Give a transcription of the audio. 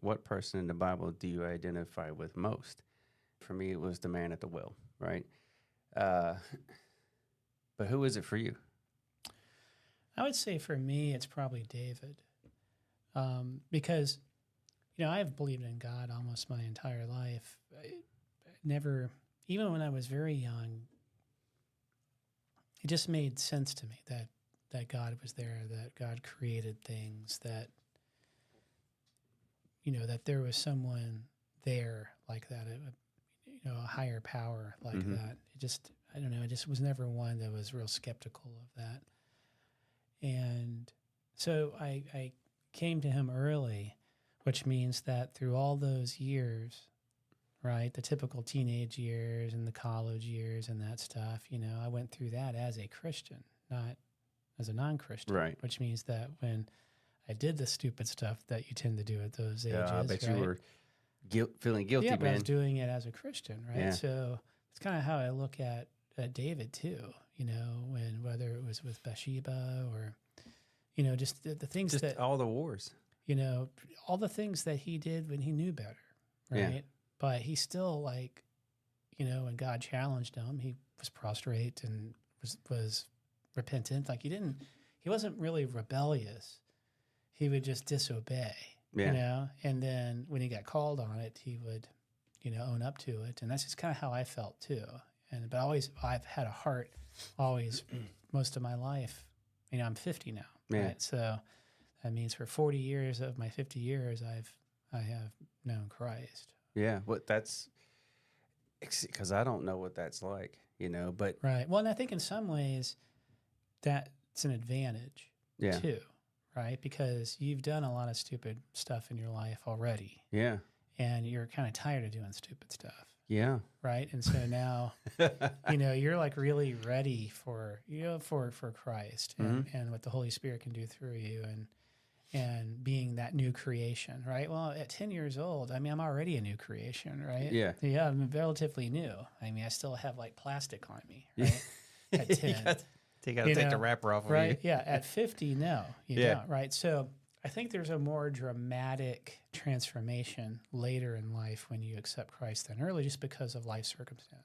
what person in the Bible do you identify with most? For me, it was the man at the well, right? Uh, but who is it for you? I would say for me, it's probably David, because I've believed in God almost my entire life. I never, even when I was very young, it just made sense to me that God was there, that God created things, that that there was someone there like that, a higher power like that. It just, I don't know, I just was never one that was real skeptical of that. And so I came to him early, which means that through all those years, right, the typical teenage years and the college years and that stuff, I went through that as a Christian, not as a non-Christian, Right. which means that when I did the stupid stuff that you tend to do at those ages, Yeah, I bet right? you were feeling guilty, Yeah, but I was man. doing it as a Christian, right? Yeah. So it's kind of how I look at David too, when whether it was with Bathsheba or, just the things Just that, all the wars. all the things that he did when he knew better, right? Yeah. But he still when God challenged him, he was prostrate and was repentant. Like he wasn't really rebellious. He would just disobey, Yeah. and then when he got called on it, he would, own up to it. And that's just kind of how I felt too. But I've had a heart always most of my life. I'm 50 now, Yeah. right? So that means for 40 years of my 50 years, I have known Christ. Yeah. That's because I don't know what that's like, but Right. Well, and I think in some ways that's an advantage yeah. too, right? Because you've done a lot of stupid stuff in your life already, Yeah. and you're kind of tired of doing stupid stuff. Yeah. Right. And so now, you're like really ready for Christ and what the Holy Spirit can do through you and being that new creation. Right. Well, at 10 years old, I'm already a new creation. Right. Yeah. Yeah. I'm relatively new. I still have like plastic on me. Right. At 10. You got to take the wrapper off of right? you. Yeah. At 50, no, you don't. Right. So I think there's a more dramatic transformation later in life when you accept Christ than early, just because of life circumstance.